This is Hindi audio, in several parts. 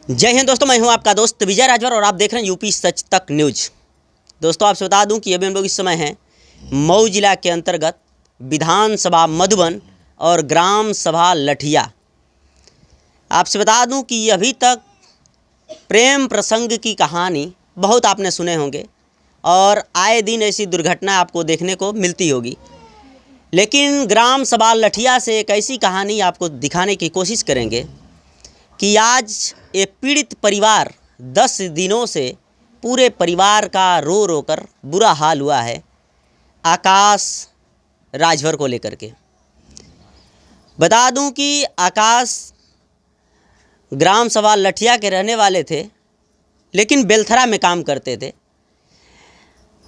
जय हिंद दोस्तों, मैं हूं आपका दोस्त विजय राजभर और आप देख रहे हैं यूपी सच तक न्यूज। दोस्तों आपसे बता दूं कि अभी हम लोग इस समय हैं मऊ जिला के अंतर्गत विधानसभा मधुबन और ग्राम सभा लठिया। आपसे बता दूं कि अभी तक प्रेम प्रसंग की कहानी बहुत आपने सुने होंगे और आए दिन ऐसी दुर्घटना आपको देखने को मिलती होगी, लेकिन ग्राम सभा लठिया से एक ऐसी कहानी आपको दिखाने की कोशिश करेंगे कि आज ये पीड़ित परिवार 10 दिनों से पूरे परिवार का रो रो कर बुरा हाल हुआ है आकाश राजभर को लेकर के। बता दूं कि आकाश ग्राम सभा लठिया के रहने वाले थे, लेकिन बेलथरा में काम करते थे।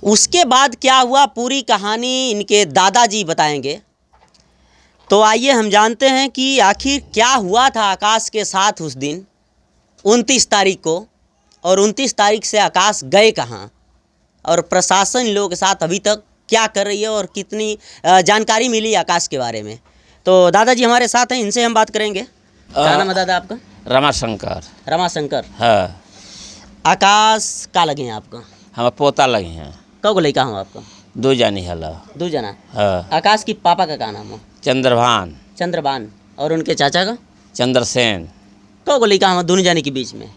उसके बाद क्या हुआ पूरी कहानी इनके दादाजी बताएंगे। तो आइए हम जानते हैं कि आखिर क्या हुआ था आकाश के साथ उस दिन 29 तारीख को, और 29 तारीख से आकाश गए कहाँ और प्रशासन लोगों के साथ अभी तक क्या कर रही है और कितनी जानकारी मिली आकाश के बारे में। तो दादाजी हमारे साथ हैं, इनसे हम बात करेंगे। क्या नाम है दादा आपका? रमाशंकर। रमाशंकर। हाँ। आकाश का लगे हैं आपका? हम पोता लगे हैं। कब लड़का हूँ आपका? 2 जानी हला। 2 जना। हाँ। आकाश की पापा का क्या नाम हो? चंद्रभान। चंद्रभान। और उनके चाचा का? चंद्रसेन। कब लड़का हम दोनों जाने के बीच में?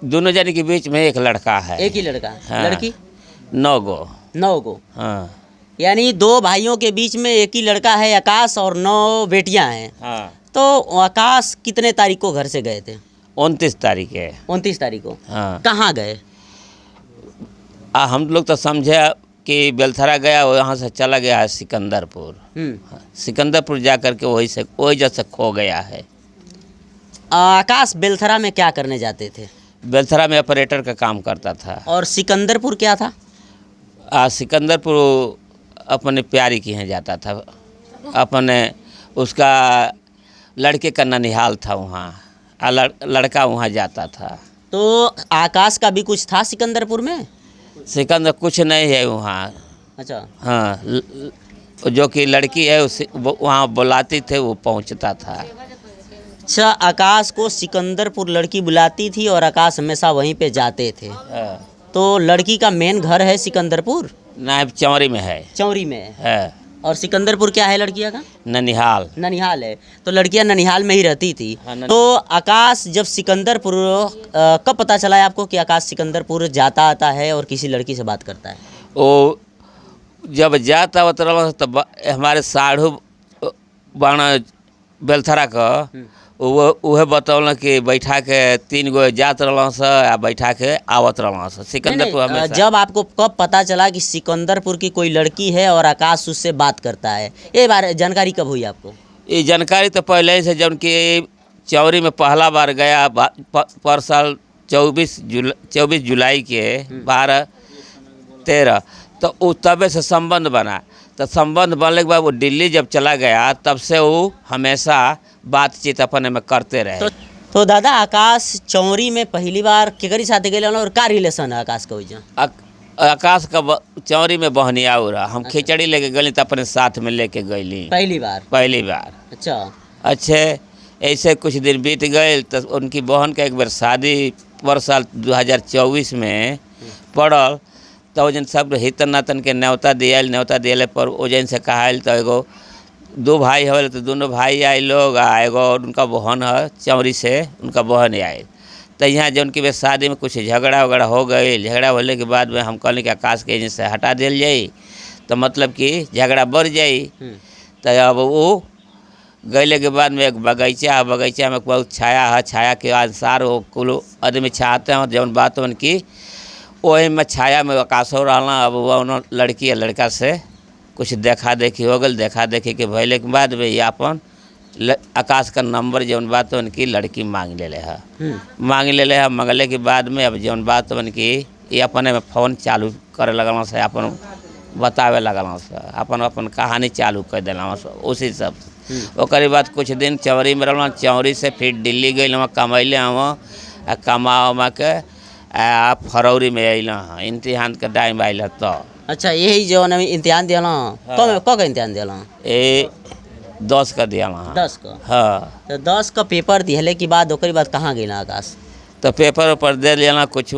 दोनों जानी के बीच में एक लड़का है। एक ही लड़का? हाँ। लड़की? 9 गो। 9 गो। हाँ। यानी 2 भाइयों के बीच में एक ही लड़का है आकाश और 9 बेटियां हैं। हाँ। तो आकाश कितने तारीख को घर से गए थे? 29 तारीख है। 29 तारीख को। हाँ। कहाँ गए? हम लोग तो समझे कि बेलथरा गया, वहाँ से चला गया है सिकंदरपुर। सिकंदरपुर जा कर के वही जैसे खो गया है। आकाश बेलथरा में क्या करने जाते थे? बेलथरा में ऑपरेटर का काम करता था। और सिकंदरपुर क्या था? सिकंदरपुर अपने प्यारी के यहाँ जाता था। अपने उसका लड़के का ननिहाल था वहाँ, लड़का वहाँ जाता था। तो आकाश का भी कुछ था सिकंदरपुर में? सिकंदर कुछ नहीं है वहाँ। अच्छा। हाँ, जो कि लड़की है उसे वहाँ बुलाती थे, वो पहुँचता था। अच्छा, आकाश को सिकंदरपुर लड़की बुलाती थी और आकाश हमेशा वहीं पे जाते थे। तो लड़की का मेन घर है सिकंदरपुर? नहीं, चौरी में है। चौरी में है। और सिकंदरपुर क्या है लड़कियां का? ननिहाल। ननिहाल है। तो लड़कियां ननिहाल में ही रहती थी। हाँ, तो आकाश जब सिकंदरपुर कब पता चला है आपको कि आकाश सिकंदरपुर जाता आता है और किसी लड़की से बात करता है? वो जब जाता होता तब हमारे साढ़ू बाणा बेलथरा का वह बतौल कि बैठा के 3 गो जात रहल से आ बैठा के आवत रहल से सिकंदरपुर हमेशा। जब आपको कब पता चला कि सिकंदरपुर की कोई लड़की है और आकाश उससे बात करता है, ये बारे जानकारी कब हुई आपको? ये जानकारी तो पहले ही से, जब कि चौरी में पहला बार गया पर साल 24 जुलाई के 12-13, तो वो तबे से संबंध बना। तो संबंध बनने के बाद वो दिल्ली जब चला गया तब से वो हमेशा बातचीत अपने में करते रहे। तो दादा आकाश चौरी में पहली बार केकरी साथे गए और का रिलेशन है आकाश का? आकाश का चौरी में बहनिया हो रहा। हम खिचड़ी लेके गली तो अपने साथ में लेके गईली पहली बार। अच्छा। अच्छे ऐसे कुछ दिन बीत गए तो उनकी बहन का एक बार शादी पर साल 2024 में पड़ल। तो वजन सब हित नातन के न्योता दिए पर वजन से कहा तो एगो 2 भाई हो तो दोनों भाई आए लोग, एगो उनका बहन है चौरी से, उनका बहन आए। तो यहाँ जो उनकी शादी में कुछ झगड़ा वगड़ा हो गई। झगड़ा होने के बाद में हम कहले कि आकाश के एजेंसी से हटा दिल जाई, तो मतलब कि झगड़ा बढ़ जाई। तो अब वो गैले के बाद में एक बगीचा में बहुत छाया है। छाया के अनुसार वो कुल आदमी चाहते हैं जौन बात मन की वही में छाया में आकाश हो रहा। अब वो लड़की या लड़का से कुछ देखा देखी हो गई। देखा देखी के भैले के बाद में ये अपन आकाश का नंबर जौन बात उनकी लड़की मांग ले है। मांगले के बाद में अब जौन बात उनकी ये अपने में फ़ोन चालू करे लगल से, अपन बतावे लगल से, अपन कहानी चालू कर दिला से। उसी सब ओकरी बाद कुछ दिन चौरी में रहा। चौरी से फिर दिल्ली गई वहाँ कमैले वहाँ कमा उमा के फरवरी में अल इम्तिहान के टाइम आयल। तो अच्छा, यही जो इम्तिहान दिला? कब इम्तिहान दिला? 10 का दिया वहाँ। 10 का? हाँ। तो 10 का पेपर दिहले के बाद ओकरी बाद कहाँ गई आकाश? तो पेपर ऊपर दे लिया कुछ,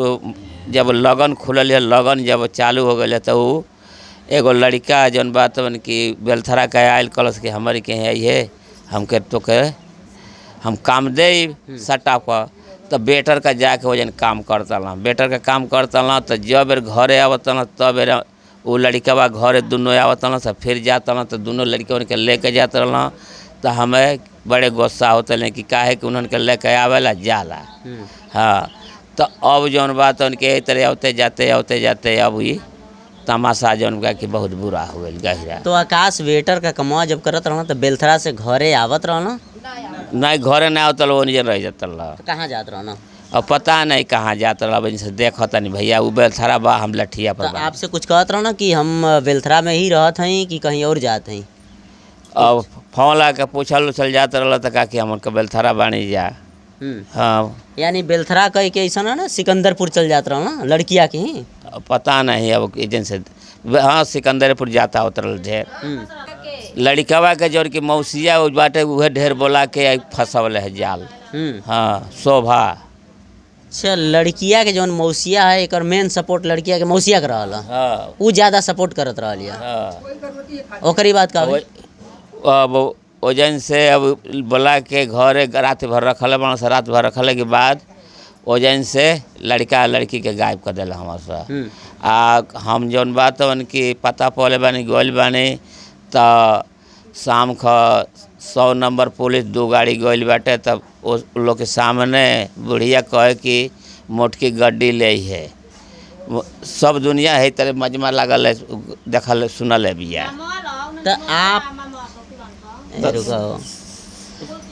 जब लगन खुलल है, लगन जब चालू हो गए तो वो एगो लड़का जौन बात बन कि बेलथरा का आयल कलश के हमारे के है ये हमके तो के हम काम दे सट्टा पर, तो बेटर का जाके वजन काम करता ला, बेटर का काम करता ला। तो जब बेर घरे आवत ला तब बेर वो लड़का घरे दोनों आवत ला, सब फिर जाता ला, तो दोनों लड़के के लेके जाता ला। तो हमें बड़े गुस्सा होते हैं कि काहे कि उन्होंने लेके आवेला जाला। हाँ, तो अब जौन बात उनके तरह आते जाते अब ये तमाशा जौन का कि बहुत बुरा हो गया गहरा। तो आकाश वेटर का कमावा जब करत रहना तो बेलथरा से घरे आवत रहना? नहीं, घरे नहीं आवत वो नहीं रह जाता। तो कहाँ जात रहना? अब पता नहीं कहाँ जाता रहा, से देखता नहीं भैया वो बेलथरा बा, हम लठिया पर। तो आपसे कुछ कहत रहना कि हम बेलथरा में ही रहत हैं कि कहीं और जात हैं? अब फोन ला के पूछल उछल जाता रहा तो का कि हम बेलथरा बानी जा। हाँ, यानी बेलथरा कह के ऐसा ना सिकंदरपुर चल जात रहा ना लड़किया के ही? पता नहीं अब एजेंट से। हाँ, सिकंदरपुर जाता उतरल ढेर लड़कवा के जोर की मौसिया बाटे उहे ढेर बोला के फंसवल है जाल। हाँ, शोभा। अच्छा, लड़किया के जौन मौसिया है एक मेन सपोर्ट लड़किया के मौसिया के रहल। हाँ, वो ज़्यादा सपोर्ट करत रहल। हाँ। ओकरी बात का अब ओजन से अब बोला के घरे रात भर रखल बना से, रात भर रखले के बाद ओजन से लड़का लड़की के गायब कर दिला हमारे से। आ हम जौन बात उनकी पता पौले बानी गोल बानी, तो शाम का 100 नंबर पुलिस 2 गाड़ी गोल बाटे। तब उस लोग के सामने बुढ़िया कहे कि मोटकी गड्डी ले है, सब दुनिया है तरह मजमा लागल है, देखल सुनल है बिया। तो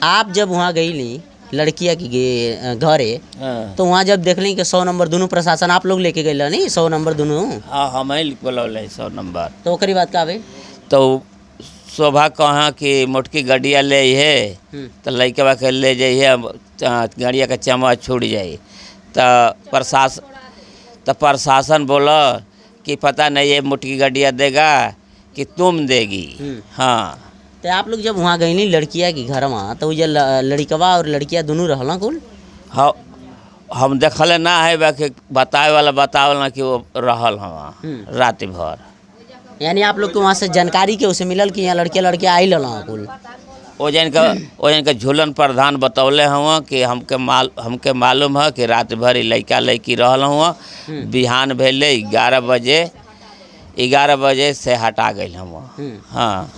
आप जब वहाँ गई लड़किया की घरे, तो वहाँ जब देख ली कि 100 नंबर दोनों प्रशासन आप लोग लेके गए नहीं? 100 नंबर दोनों? हाँ, हम ही बोलौले 100 नंबर। तो ओकरी बात का भाई? तो शोभा कहाँ कि मोटकी गड्डिया ले है, तो लड़के के ले जाइए, गाड़िया का चमच छूट जाए। तो प्रशासन बोला कि पता नहीं ये मोटकी गड्डिया देगा कि तुम देगी। हाँ, तो आप लोग जब वहाँ गई लड़किया की घर में, तो ये लड़कवा और लड़किया दोनों रहला कुल? हाँ, हम देखल ना है बाकी बताए वाला बतावल ना कि वो रहल हम रात भर। यानी आप लोग को वहाँ से जानकारी के उसे मिलल कि यहाँ लड़के आई लला कुल? ओजन का झूलन प्रधान बतौले हुआ कि हमके मालूम है कि रात भर लड़का लड़की रहल हुआ। बिहान भेले 11 बजे से हटा गए हम। हाँ,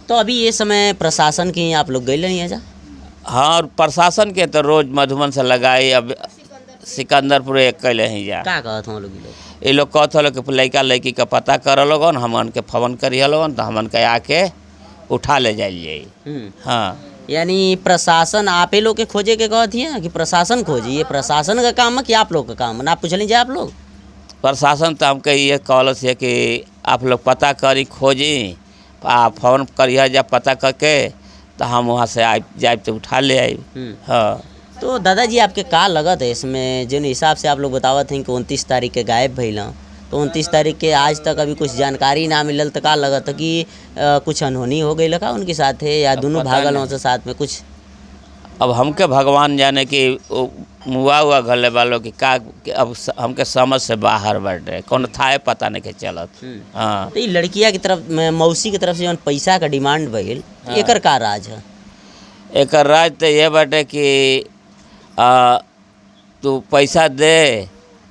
तो अभी ये समय प्रशासन के आप लोग गए नहीं है जा? हाँ, और प्रशासन के तो रोज मधुबन से लगाई, अब सिकंदरपुर एक कैले ही जा। का कहत लोग? ये लोग कहते लोग कि लड़का लड़की का पता कर लोगन, हमन के फोन करिए लोगन, तो हमन के आके उठा ले जाइए। हाँ, यानी प्रशासन आपे लोग के खोजे के कहती है कि प्रशासन खोजी? ये प्रशासन का काम है कि आप लोग का काम है? ना पूछ लीजिए आप लोग। प्रशासन तो हमके ये कहल से कि आप लोग पता करी, खोजी, आप फोन करिए जब पता करके, तो हम वहाँ से जाए तो उठा ले आए। हाँ, तो दादाजी आपके का लगत है इसमें, जिन हिसाब से आप लोग बतावत हैं कि 29 तारीख के गायब भइल, तो 29 तारीख के आज तक अभी कुछ जानकारी ना मिलल, तो का लगत है कि कुछ अनहोनी हो गई लगा उनके साथ है, या दोनों भागल हों से साथ में कुछ? अब हमके भगवान जाने कि मुआ घले वालों की का कि अब हमके समझ से बाहर बैठे, कौन था पता नहीं के चलत। हाँ, तो ये लड़किया की तरफ मौसी की तरफ से जौन पैसा का डिमांड भइल, एकर का राज है? एक राज तो ये बाटे कि तू पैसा दे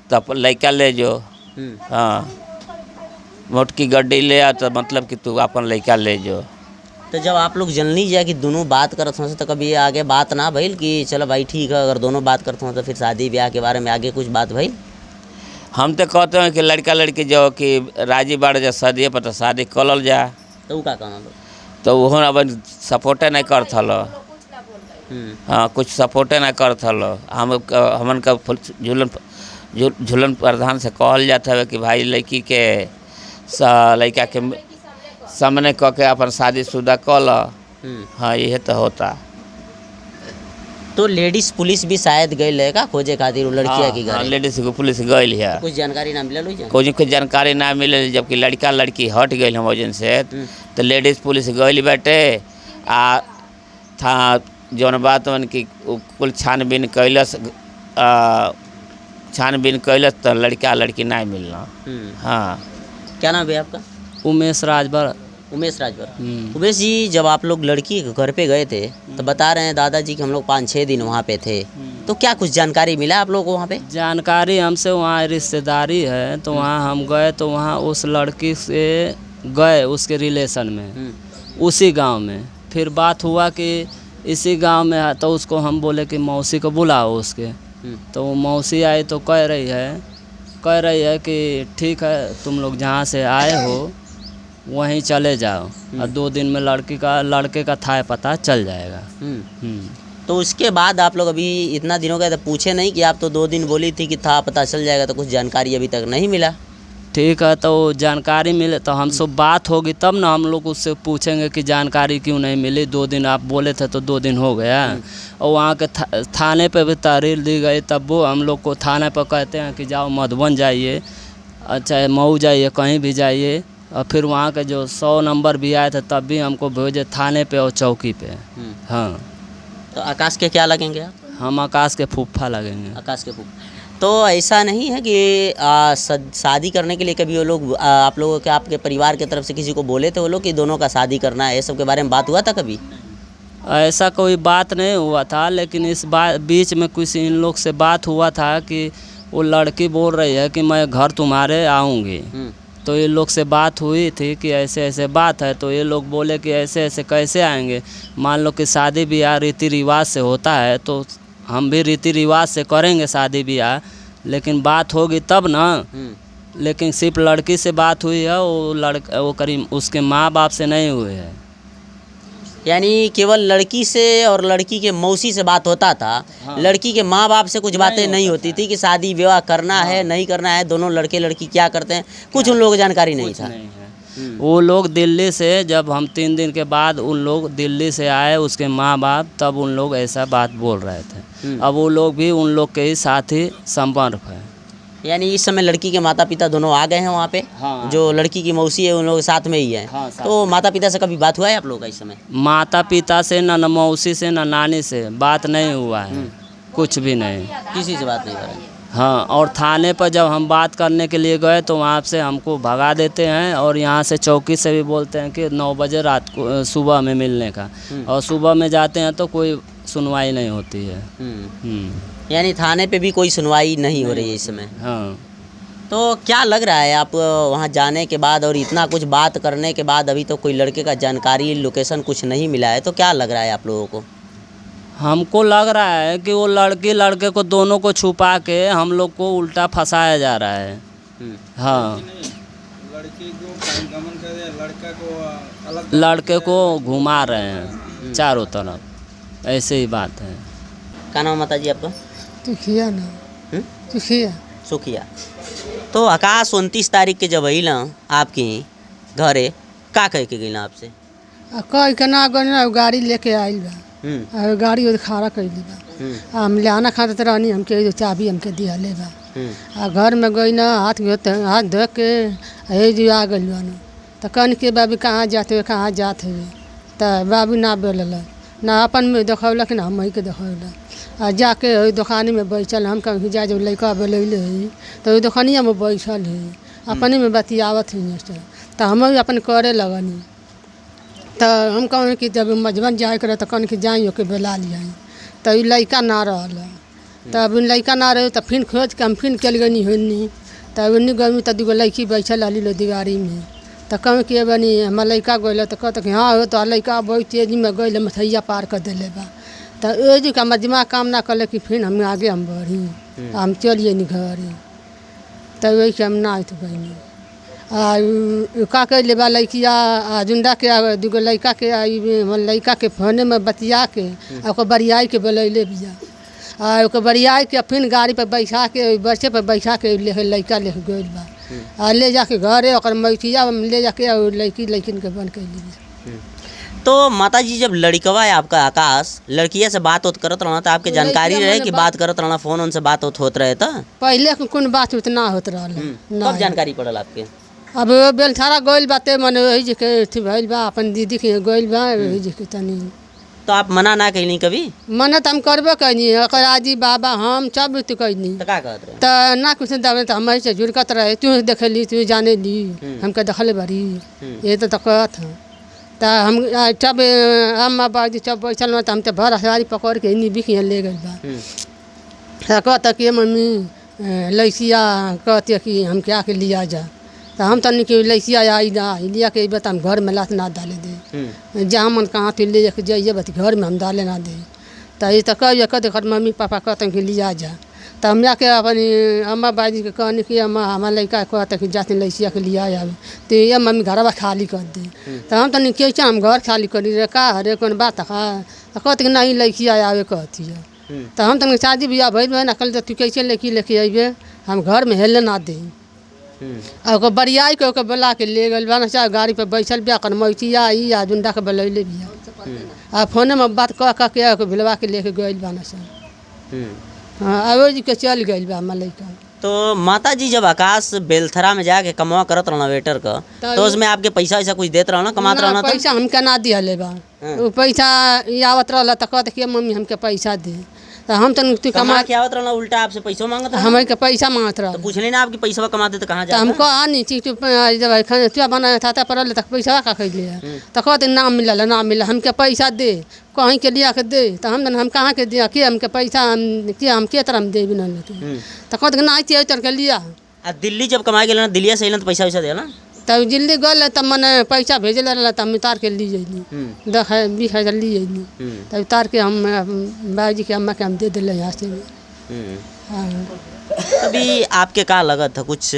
तब लड़का ले जो। हाँ, मोटकी गड्डी ले आ तो मतलब कि तू अपन लड़का ले जो। तो जब आप लोग जनली जाए कि दोनों बात करत हों, तो कभी आगे बात ना भइल कि चलो भाई ठीक है, अगर दोनों बात करते हों तो फिर शादी ब्याह के बारे में आगे कुछ बात भइल? हम तो कहते हैं कि लड़का लड़की जो कि राजी बाड़ जा शादी पर, तो शादी कल जा। तो वो का कहना? तो वो अब सपोर्टे नहीं करत हलो। हाँ, कुछ सपोर्टे नहीं करत हलो। हमन का झूलन प्रधान से कहल जाता है कि भाई लड़की के लड़का के सामने कह के अपन शादीशुदा कल। हाँ, ये तो होता। तो लेडीज पुलिस भी शायद गई है का खोजे खातिर वो लड़किया की घर? हाँ, लेडीज को पुलिस गई है। कुछ जानकारी ना मिलल? कुछ जानकारी ना मिले, जबकि लड़का लड़की हट गए हम वजन से, तो लेडीज पुलिस गई बैठे आ था जौन बात मन की कुल छानबीन कैलस, छानबीन कैलस तो लड़का लड़की नहीं मिलना। हाँ। क्या नाम है आपका? उमेश राजभर। उमेश राजभर। उमेश जी, जब आप लोग लड़की के घर पे गए थे तो बता रहे हैं दादाजी कि हम लोग 5-6 दिन वहाँ पे थे, तो क्या कुछ जानकारी मिला आप लोगों को वहाँ पे? जानकारी हमसे, वहाँ रिश्तेदारी है तो वहाँ हम गए, तो वहाँ उस लड़की से गए उसके रिलेशन में, उसी गांव में। फिर बात हुआ कि इसी गांव में है, तो उसको हम बोले कि मौसी को बुलाओ उसके। तो वो मौसी आई तो कह रही है कि ठीक है, तुम लोग जहाँ से आए हो वहीं चले जाओ, और 2 दिन में लड़के का था पता चल जाएगा। तो उसके बाद आप लोग अभी इतना दिनों का तो पूछे नहीं कि आप तो 2 दिन बोली थी कि था पता चल जाएगा, तो कुछ जानकारी अभी तक नहीं मिला? ठीक है, तो जानकारी मिले तो हमसे बात होगी तब ना हम लोग उससे पूछेंगे कि जानकारी क्यों नहीं मिली। 2 दिन आप बोले थे तो 2 दिन हो गया, और वहाँ के थाने पे भी तहरीर दी गई, तब वो हम लोग को थाने पर कहते हैं कि जाओ मधुबन जाइए, चाहे मऊ जाइए, कहीं भी जाइए। और फिर वहाँ के जो 100 नंबर भी आए थे तब भी हमको भेजे थाने पे और चौकी पे। हाँ। तो आकाश के क्या लगेंगे आप? हम आकाश के फूफा लगेंगे। आकाश के फूफा। तो ऐसा नहीं है कि शादी करने के लिए कभी वो लोग आप लोगों के, आपके परिवार की तरफ से किसी को बोले थे वो लोग कि दोनों का शादी करना है, ये सब के बारे में बात हुआ था कभी? ऐसा कोई बात नहीं हुआ था, लेकिन इस बीच में कुछ इन लोग से बात हुआ था कि वो लड़की बोल रही है कि मैं घर तुम्हारे आऊँगी। तो ये लोग से बात हुई थी कि ऐसे ऐसे बात है, तो ये लोग बोले कि ऐसे ऐसे कैसे आएंगे, मान लो कि शादी ब्याह रीति रिवाज से होता है तो हम भी रीति रिवाज से करेंगे शादी ब्याह, लेकिन बात होगी तब ना। लेकिन सिर्फ लड़की से बात हुई है, वो करीब उसके माँ बाप से नहीं हुए है। यानी केवल लड़की से और लड़की के मौसी से बात होता था। हाँ। लड़की के माँ बाप से कुछ बातें नहीं होती थी कि शादी विवाह करना है नहीं करना है, दोनों लड़के लड़की क्या करते हैं, कुछ उन लोगों को जानकारी नहीं था। वो लोग दिल्ली से, जब हम 3 दिन के बाद उन लोग दिल्ली से आए उसके माँ बाप, तब उन लोग ऐसा बात बोल रहे थे। अब वो लोग भी उन लोग के ही साथ ही संपर्क है। यानी इस समय लड़की के माता पिता दोनों आ गए हैं वहाँ पे? हाँ। जो लड़की की मौसी है उन लोग साथ में ही है। हाँ, तो माता पिता से कभी बात हुआ है आप लोगों का इस समय? माता पिता से न मौसी से न नानी से बात नहीं हुआ है, कुछ भी नहीं, किसी से बात नहीं हो रहा है। हाँ। और थाने पर जब हम बात करने के लिए गए तो वहाँ से हमको भगा देते हैं, और यहाँ से चौकी से भी बोलते हैं कि 9 बजे रात को सुबह में मिलने का, और सुबह में जाते हैं तो कोई सुनवाई नहीं होती है। यानी थाने पे भी कोई सुनवाई नहीं हो रही है इस समय? हाँ। तो क्या लग रहा है आप वहाँ जाने के बाद और इतना कुछ बात करने के बाद अभी तो कोई लड़के का जानकारी, लोकेशन कुछ नहीं मिला है, तो क्या लग रहा है आप लोगों को? हमको लग रहा है कि वो लड़की लड़के को दोनों को छुपा के हम लोग को उल्टा फंसाया जा रहा है। हाँ। लड़की को गमन कर रहे हैं, लड़का को अलग, लड़के को घुमा रहे हैं चारों तरफ, ऐसे ही बात है। क्या नाम माता जी आपका? सुखिया ना। सुखिया। तो आकाश 29 तारीख के जब अइला आपके घरे, का कह के गइला आपसे? कह के ना गइल, गाड़ी लेके आइल बा, गाड़ी उधर खड़ा कैली बा, हम लाना खाते रहनी, हमके चाबी हमके दियाले बा। घर में गई ना, हाथ धो के जो आ गइल बा, तो कहनी के बाबू कहाँ जाते हुए, कहाँ जाते हुए, तो बाबू ना बोलल, ना अपन में देखौलक ना हम के देखौलक। आ जाके दुकानी में बैठल, हम कहीं जा जब लड़का बोलैले है तो दुकानिया में बैठल है, अपने में बतियावत है, तो हम भी अपन करे लगनी। तो हम कहूँ कि जब मजबन जाए करे तो कहन कि जाइए के बुला लिया, तो लड़का ना रहा, तब लड़का ना रहे तो फिर खोज के हम फिर चल गनी होनी, तब उन्नी गई तो 2 लड़की बैठल रही लो दीवारी में, तो कहूँ कि बनी हमार लड़का गए तो कहते कि हाँ हो, तो लड़का बहुत तेजी में गए मथैया पार कर दिले बा। तो ओ जी का मजमा काम ना कर कि फिर हम आगे हम बढ़ी, हम चलिए नहीं घर, तो वही के हम ना तो गई का कैले बा लड़किया जुंडा के 2 लड़का के लड़का के फोने में बतिया के बरियाई के बोलैले बिया, बरियाई के फिर गाड़ी पर बैठा के बच्चे पर बैठा के लड़का ले गए बा, ले जाके घरे मैठिया ले जाके लड़किन के बन कैली। तो माता जी जब लड़कवा है आपका आकाश लड़किया से बात होत करत रहना, तो आपके जानकारी रहे कि बात करत रहना, फोन उनसे बात होत रहे? था पहले कौन बात उतना होत रहा, कब जानकारी पड़ल आपके? अब बेलथारा गइल बाते मने वही जे के थी भइल बा अपन दीदी के गइल बा वही जे के तनी तो आप मना ना कैली कभी? मने त हम करबे कैनी ओकर आजी बाबा हम सब तो कैनी तो का कहत रहे? त ना कुछ दबे त हम से जुड़कत रहे तू देखली तू जाने ली हमके देखले बड़ी ये तो कहत त हम जब अम्मा बाजी जब बैठल न त हम त भर हजारी पकड़ के इन्हीं बिखिया ले गइल बा कहता कि मम्मी लैसिया कहती कि हम क्या के लिया जा तो हम तनी कि लैसिया आई ना लिया के बता हम घर में लात ना डाले दे जहाँ मन कहाँ तो ले के जाइए बस घर में हम डाले ना दे तो ये तो कहते घर मम्मी पापा कहते कि लिया जा तो हम जाके अपनी अम्मा बाजी के कहनी कि अम्मा हमारा लड़का कहते कि जाते लैसिया के लिया आवे तो ये मम्मी घरवा खाली कर दे तो हम तनी कैसे हम घर खाली करी रे का रे कौन बात का कहते कि नहीं लैसिया आवे कहती है तो हम तक शादी ब्याह भइल बा ना कल तू कैसे लेके अइबे हम घर में हेले ना दे और बरियाई के ओके बुला के ले गइल बा ना चाहे गाड़ी पे बैठल बिया कर मैचिया आई आ जुंडा के बुलैले बिया आ फोने में बात कह के ओके भिलवा के लेके गइल बा ना सब हाँ आवे जी के चल गइल बा मलैका। तो माता जी जब आकाश बेलथरा में जाके कमवा करत रहना वेटर का तो उसमें आपके पैसा वैसा कुछ देत रहना कमात रहना? पैसा हमके ना दिहले बा वो पैसा आवत रहला त कहत कि मम्मी हमके पैसा दे तो हम तू कमा के आवत रहना उल्टा आपसे पैसा मांगत रहना? हमें के पैसा मांगत रहा तो पूछले ना आपकी पैसा कमाते तो कहाँ तो जाता? हमको आनी चीज जब खाना बनाया था पड़ल तक पैसा का खरीद लिया तो कहते ना मिलल ना मिला हमके पैसा दे कहीं के लिया के दे तो हम कहाँ के दिया कि हमके पैसा हम के तरह हम दे भी ना तो कहते ना आई तर के लिया। दिल्ली जब कमाए गेल ना दिल्ली से अइलन तो पैसा वैसा देला? तब दिल्ली गल तब मैंने पैसा भेजल रहा तब हम उतार के ली जाइनी 10-20 ली जाइनी तब उतार के हम बाबूजी के अम्मा के हम दे दिले यहाँ से। अभी आपके का लगत था कुछ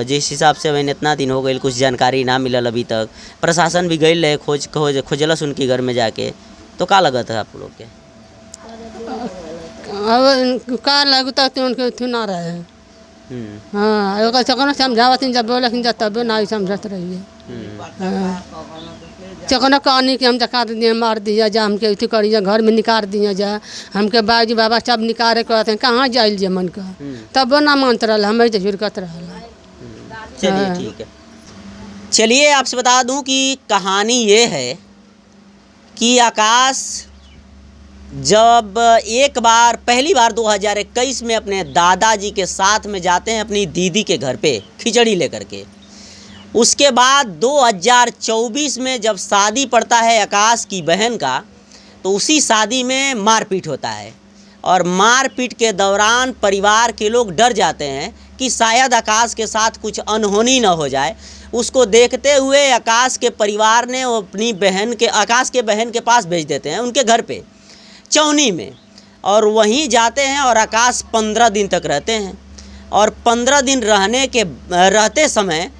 जिस हिसाब से अभी इतना दिन हो गए कुछ जानकारी ना मिलल अभी तक प्रशासन भी गई रहे खोजलस उनकी घर में जाके तो का लगत है आप लोग के? अब का लगता तो उनके थू ना रहे हाँ अगर चकना समझावती जब बोले जब तब ना समझत रहिए चकना कहानी कि हम जका दिए मार दिया जा हमके इतनी करिए घर में निकाल दिए जा हमके बाजी बाबा सब निकाले कहते हैं कहाँ जाइल जे मन का तब ना मानत रहा हमें तो जुड़कत रहा। चलिए ठीक है। चलिए आपसे बता दूं कि कहानी ये है कि आकाश जब एक बार पहली बार 2021 में अपने दादाजी के साथ में जाते हैं अपनी दीदी के घर पे खिचड़ी लेकर के, उसके बाद 2024 में जब शादी पड़ता है आकाश की बहन का तो उसी शादी में मारपीट होता है और मारपीट के दौरान परिवार के लोग डर जाते हैं कि शायद आकाश के साथ कुछ अनहोनी न हो जाए। उसको देखते हुए आकाश के परिवार ने अपनी आकाश के बहन के पास भेज देते हैं उनके घर पे चौनी में और वहीं जाते हैं और आकाश 15 दिन तक रहते हैं और 15 दिन रहते समय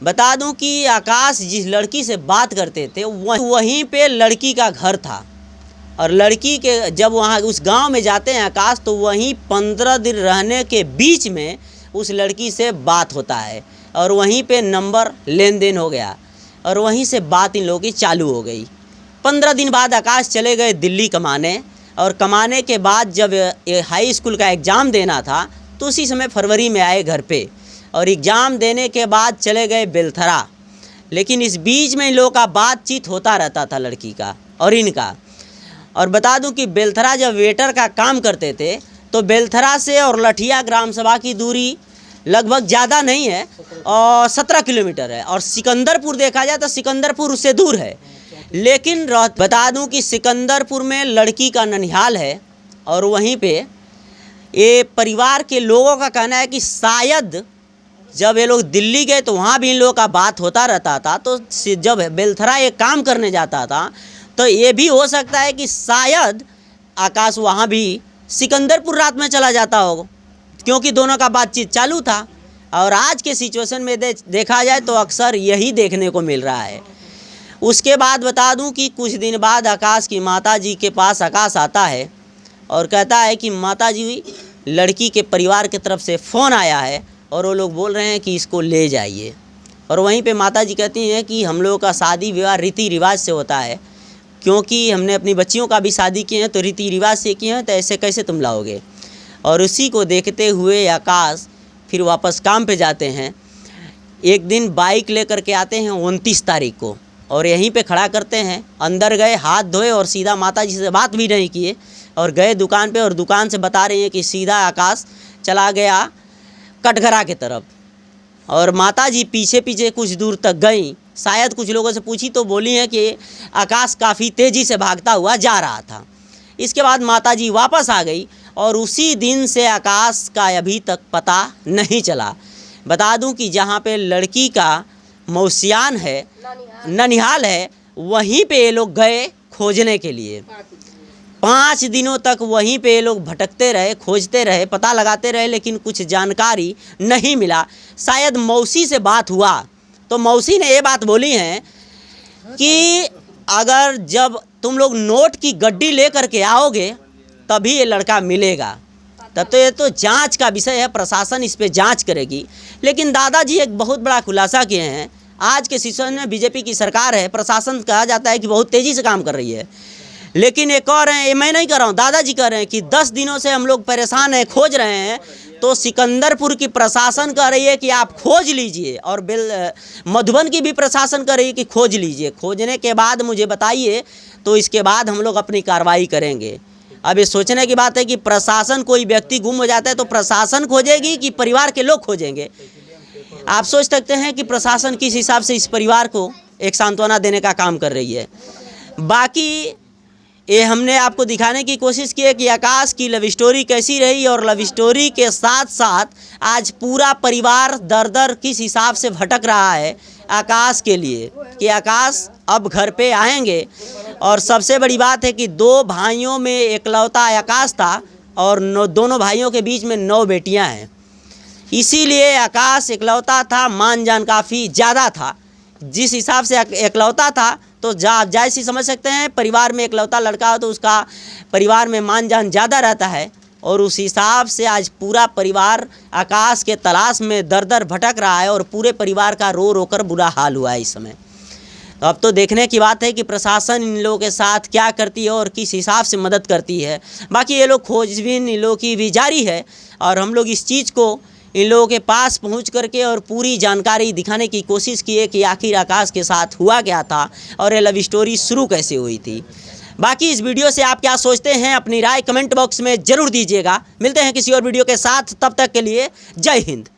बता दूं कि आकाश जिस लड़की से बात करते थे वहीं पे लड़की का घर था और लड़की के जब वहाँ उस गांव में जाते हैं आकाश तो वहीं 15 दिन रहने के बीच में उस लड़की से बात होता है और वहीं पे नंबर लेन देन हो गया और वहीं से बात इन लोगों की चालू हो गई। 15 दिन बाद आकाश चले गए दिल्ली कमाने और कमाने के बाद जब हाई स्कूल का एग्ज़ाम देना था तो उसी समय फरवरी में आए घर पे और एग्ज़ाम देने के बाद चले गए बेलथरा। लेकिन इस बीच में इन लोगों का बातचीत होता रहता था लड़की का और इनका। और बता दूं कि बेलथरा जब वेटर का काम करते थे तो बेलथरा से और लठिया ग्राम सभा की दूरी लगभग ज़्यादा नहीं है और 17 किलोमीटर है और सिकंदरपुर देखा जाए तो सिकंदरपुर उससे दूर है। लेकिन बता दूं कि सिकंदरपुर में लड़की का ननिहाल है और वहीं पे ये परिवार के लोगों का कहना है कि शायद जब ये लोग दिल्ली गए तो वहाँ भी इन लोगों का बात होता रहता था। तो जब बेलथरा ये काम करने जाता था तो ये भी हो सकता है कि शायद आकाश वहाँ भी सिकंदरपुर रात में चला जाता होगा क्योंकि दोनों का बातचीत चालू था। और आज के सिचुएशन में देखा जाए तो अक्सर यही देखने को मिल रहा है। उसके बाद बता दूं कि कुछ दिन बाद आकाश की माताजी के पास आकाश आता है और कहता है कि माताजी लड़की के परिवार की तरफ से फ़ोन आया है और वो लोग बोल रहे हैं कि इसको ले जाइए। और वहीं पे माताजी कहती हैं कि हम लोगों का शादी विवाह रीति रिवाज से होता है क्योंकि हमने अपनी बच्चियों का भी शादी किए हैं तो रीति रिवाज से किए हैं तो ऐसे कैसे तुम लाओगे। और उसी को देखते हुए आकाश फिर वापस काम पे जाते हैं। एक दिन बाइक लेकर के आते हैं 29 तारीख को और यहीं पे खड़ा करते हैं। अंदर गए, हाथ धोए और सीधा माता जी से बात भी नहीं किए और गए दुकान पे और दुकान से बता रही हैं कि सीधा आकाश चला गया कटघरा के तरफ। और माता जी पीछे पीछे कुछ दूर तक गई, शायद कुछ लोगों से पूछी तो बोली हैं कि आकाश काफ़ी तेज़ी से भागता हुआ जा रहा था। इसके बाद माता जी वापस आ गई और उसी दिन से आकाश का अभी तक पता नहीं चला। बता दूं कि जहाँ पे लड़की का मौसियान है, ननिहाल है, वहीं पे ये लोग गए खोजने के लिए। 5 दिनों तक वहीं पे ये लोग भटकते रहे, खोजते रहे, पता लगाते रहे, लेकिन कुछ जानकारी नहीं मिला। शायद मौसी से बात हुआ तो मौसी ने ये बात बोली है कि अगर जब तुम लोग नोट की गड्डी लेकर के आओगे तभी ये लड़का मिलेगा। तब तो ये तो जांच का विषय है, प्रशासन इस पे जांच करेगी। लेकिन दादाजी एक बहुत बड़ा खुलासा किए हैं। आज के सिचुएशन में बीजेपी की सरकार है, प्रशासन कहा जाता है कि बहुत तेज़ी से काम कर रही है, लेकिन एक और हैं, ये मैं नहीं कर रहा हूँ, दादाजी कह रहे हैं कि 10 दिनों से हम लोग परेशान हैं, खोज रहे हैं। तो सिकंदरपुर की प्रशासन कह रही है कि आप खोज लीजिए और मधुबन की भी प्रशासन कह रही है कि खोज लीजिए। खोजने के बाद मुझे बताइए, तो इसके बाद हम लोग अपनी कार्रवाई करेंगे। अब ये सोचने की बात है कि प्रशासन, कोई व्यक्ति गुम हो जाता है तो प्रशासन खोजेगी कि परिवार के लोग खोजेंगे। आप सोच सकते हैं कि प्रशासन किस हिसाब से इस परिवार को एक सांत्वना देने का काम कर रही है। बाकी ये हमने आपको दिखाने की कोशिश की है कि आकाश की लव स्टोरी कैसी रही और लव स्टोरी के साथ साथ आज पूरा परिवार दर दर किस हिसाब से भटक रहा है आकाश के लिए, कि आकाश अब घर पे आएंगे। और सबसे बड़ी बात है कि 2 भाइयों में एकलौता आकाश था और दोनों भाइयों के बीच में 9 बेटियां हैं, इसीलिए आकाश एकलौता था, मान जान काफ़ी ज़्यादा था। जिस हिसाब से एकलौता था तो जायज़ ही समझ सकते हैं, परिवार में एकलौता लड़का हो तो उसका परिवार में मान जान ज़्यादा रहता है। और उस हिसाब से आज पूरा परिवार आकाश के तलाश में दर दर भटक रहा है और पूरे परिवार का रो रो कर बुरा हाल हुआ है इस समय। तो अब तो देखने की बात है कि प्रशासन इन लोगों के साथ क्या करती है और किस हिसाब से मदद करती है। बाकी ये लोग खोजबीन इन लोगों की भी जारी है और हम लोग इस चीज़ को इन लोगों के पास पहुंच करके और पूरी जानकारी दिखाने की कोशिश की है कि आखिर आकाश के साथ हुआ क्या था और ये लव स्टोरी शुरू कैसे हुई थी। बाकी इस वीडियो से आप क्या सोचते हैं, अपनी राय कमेंट बॉक्स में ज़रूर दीजिएगा। मिलते हैं किसी और वीडियो के साथ, तब तक के लिए जय हिंद।